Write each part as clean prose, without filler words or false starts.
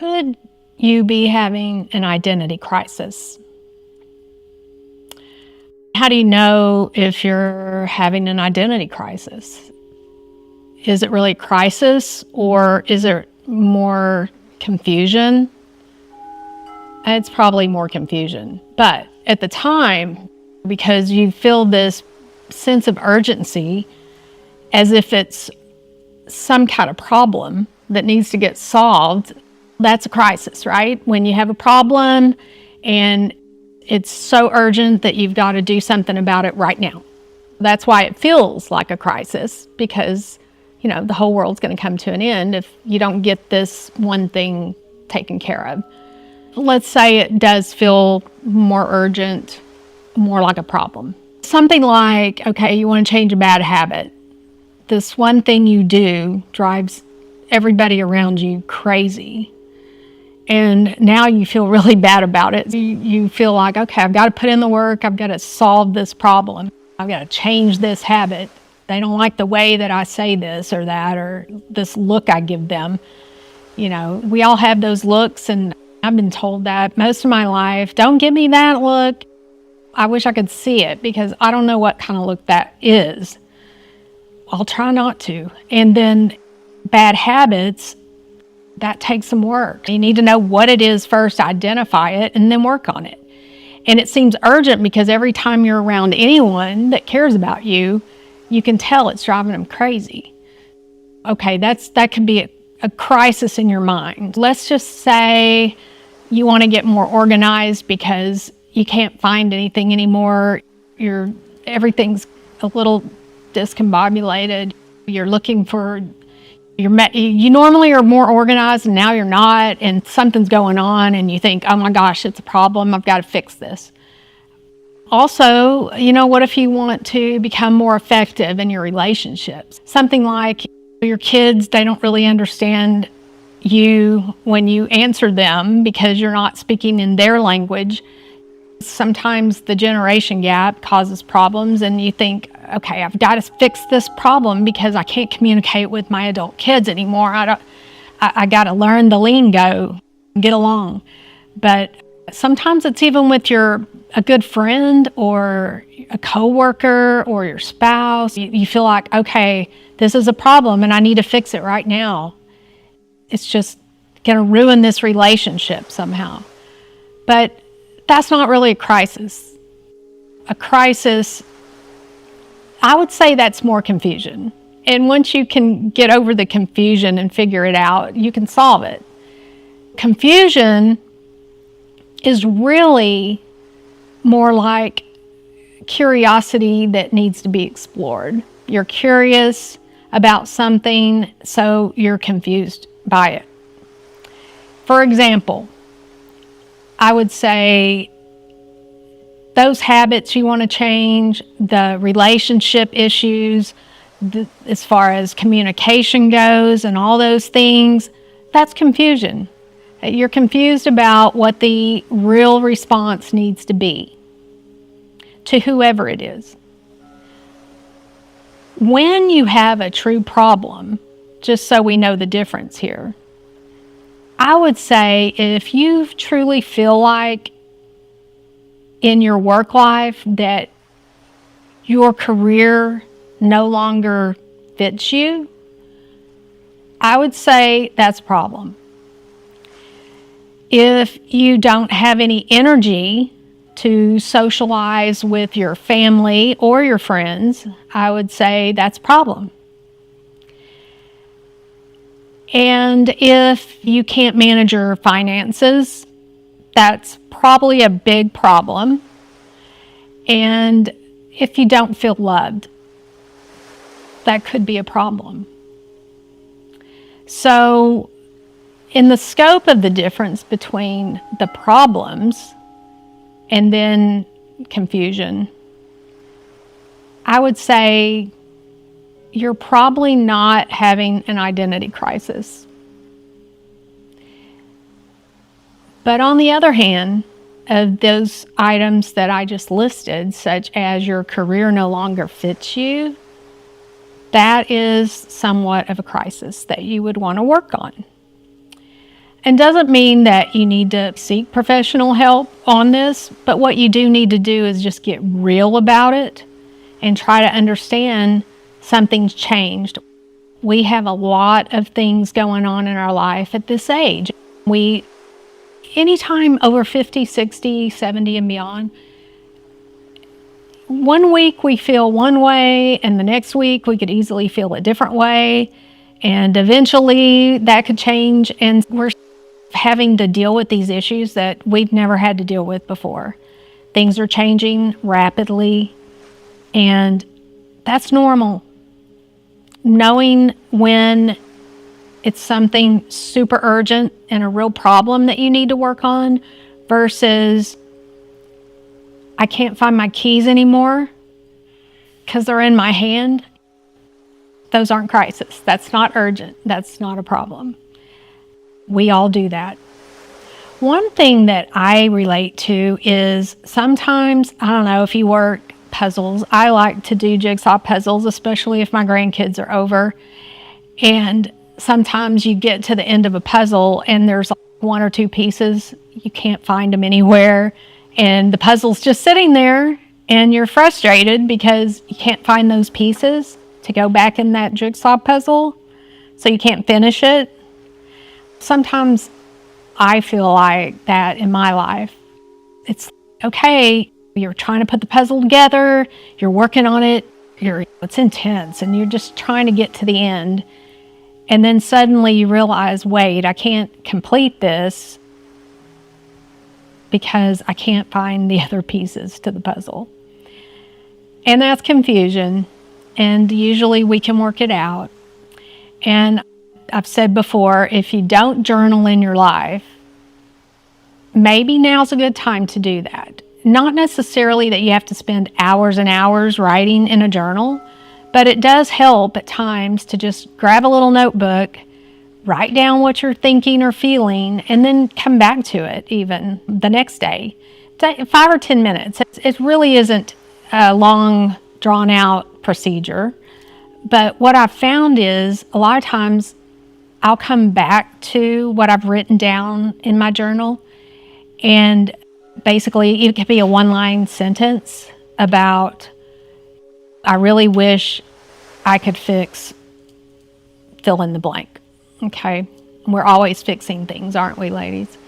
Could you be having an identity crisis? How do you know if you're having an identity crisis? Is it really a crisis, or is it more confusion? It's probably more confusion. But at the time, because you feel this sense of urgency as if it's some kind of problem that needs to get solved, that's a crisis, right? When you have a problem and it's so urgent that you've got to do something about it right now. That's why it feels like a crisis, because, you know, the whole world's going to come to an end if you don't get this one thing taken care of. Let's say it does feel more urgent, more like a problem. Something like, okay, you want to change a bad habit. This one thing you do drives everybody around you crazy. And now you feel really bad about it. You feel like, okay, I've got to put in the work. I've got to solve this problem. I've got to change this habit. They don't like the way that I say this or that, or this look I give them. You know, we all have those looks, and I've been told that most of my life. Don't give me that look. I wish I could see it, because I don't know what kind of look that is. I'll try not to. And then bad habits, that takes some work. You need to know what it is first, identify it, and then work on it. And it seems urgent because every time you're around anyone that cares about you, you can tell it's driving them crazy. Okay, that could be a crisis in your mind. Let's just say you want to get more organized because you can't find anything anymore. Everything's a little discombobulated. You're looking for, you normally are more organized and now you're not, and something's going on and you think, oh my gosh, it's a problem, I've got to fix this. Also, you know, what if you want to become more effective in your relationships? Something like your kids, they don't really understand you when you answer them because you're not speaking in their language. Sometimes the generation gap causes problems, and you think, okay, I've got to fix this problem because I can't communicate with my adult kids anymore. I got to learn the lingo and get along. But sometimes it's even with a good friend or a coworker or your spouse. You feel like, okay, this is a problem and I need to fix it right now. It's just going to ruin this relationship somehow. But that's not really a crisis. A crisis, I would say that's more confusion. And once you can get over the confusion and figure it out, you can solve it. Confusion is really more like curiosity that needs to be explored. You're curious about something, so you're confused by it. For example, I would say those habits you want to change, the relationship issues, as far as communication goes and all those things, that's confusion. You're confused about what the real response needs to be to whoever it is. When you have a true problem, just so we know the difference here, I would say if you truly feel like in your work life that your career no longer fits you, I would say that's a problem. If you don't have any energy to socialize with your family or your friends, I would say that's a problem. And if you can't manage your finances, that's probably a big problem. And if you don't feel loved, that could be a problem. So, in the scope of the difference between the problems and then confusion, I would say you're probably not having an identity crisis. But on the other hand, of those items that I just listed, such as your career no longer fits you, that is somewhat of a crisis that you would want to work on. And doesn't mean that you need to seek professional help on this, but what you do need to do is just get real about it and try to understand something's changed. We have a lot of things going on in our life at this age. Anytime over 50, 60, 70 and beyond, one week we feel one way and the next week we could easily feel a different way. And eventually that could change, and we're having to deal with these issues that we've never had to deal with before. Things are changing rapidly, and that's normal. Knowing when it's something super urgent and a real problem that you need to work on versus I can't find my keys anymore because they're in my hand. Those aren't crises. That's not urgent. That's not a problem. We all do that. One thing that I relate to is sometimes, I don't know if you work puzzles, I like to do jigsaw puzzles, especially if my grandkids are over. And sometimes you get to the end of a puzzle and there's like one or two pieces, you can't find them anywhere. And the puzzle's just sitting there and you're frustrated because you can't find those pieces to go back in that jigsaw puzzle, so you can't finish it. Sometimes I feel like that in my life. It's okay, you're trying to put the puzzle together, you're working on it, it's intense, and you're just trying to get to the end. And then suddenly you realize, wait, I can't complete this because I can't find the other pieces to the puzzle. And that's confusion. And usually we can work it out. And I've said before, if you don't journal in your life, maybe now's a good time to do that. Not necessarily that you have to spend hours and hours writing in a journal, but it does help at times to just grab a little notebook, write down what you're thinking or feeling, and then come back to it even the next day. 5 or 10 minutes. It really isn't a long, drawn-out procedure. But what I've found is a lot of times I'll come back to what I've written down in my journal, and basically it could be a one-line sentence about, I really wish I could fix fill in the blank. Okay, we're always fixing things, aren't we, ladies?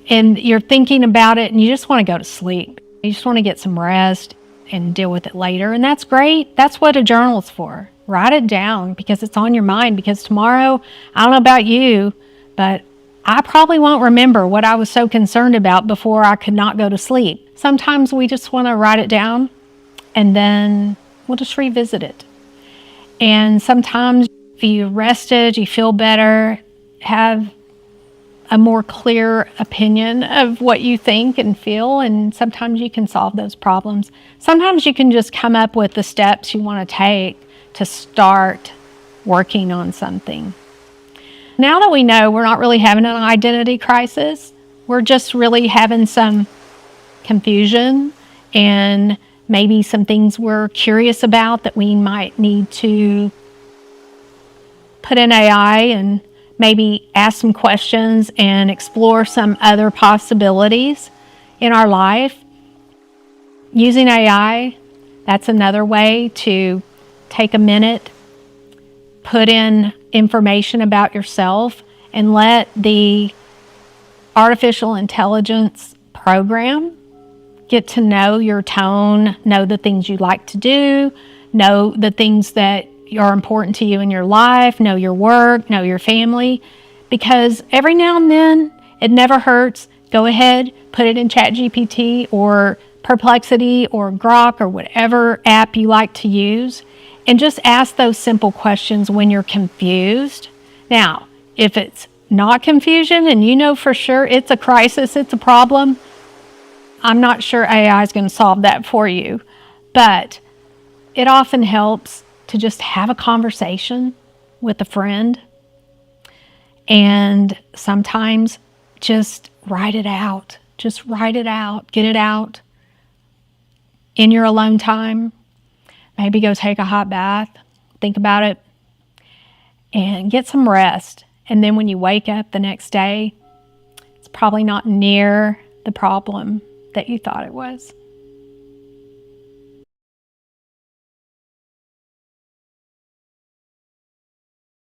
And you're thinking about it and you just want to go to sleep. You just want to get some rest and deal with it later. And that's great. That's what a journal is for. Write it down because it's on your mind, because tomorrow, I don't know about you, but I probably won't remember what I was so concerned about before I could not go to sleep. Sometimes we just want to write it down and then we'll just revisit it. And sometimes if you rested, you feel better, have a more clear opinion of what you think and feel, and sometimes you can solve those problems. Sometimes you can just come up with the steps you want to take to start working on something. Now that we know we're not really having an identity crisis, we're just really having some confusion and maybe some things we're curious about that we might need to put in AI and maybe ask some questions and explore some other possibilities in our life. Using AI, that's another way to take a minute, put in information about yourself, and let the artificial intelligence program get to know your tone, know the things you like to do, know the things that are important to you in your life, know your work, know your family. Because every now and then, it never hurts. Go ahead, put it in ChatGPT or Perplexity or Grok or whatever app you like to use, and just ask those simple questions when you're confused. Now, if it's not confusion and you know for sure it's a crisis, it's a problem, I'm not sure AI is going to solve that for you. But it often helps to just have a conversation with a friend, and sometimes just write it out. Just write it out. Get it out in your alone time. Maybe go take a hot bath. Think about it and get some rest. And then when you wake up the next day, it's probably not near the problem that you thought it was.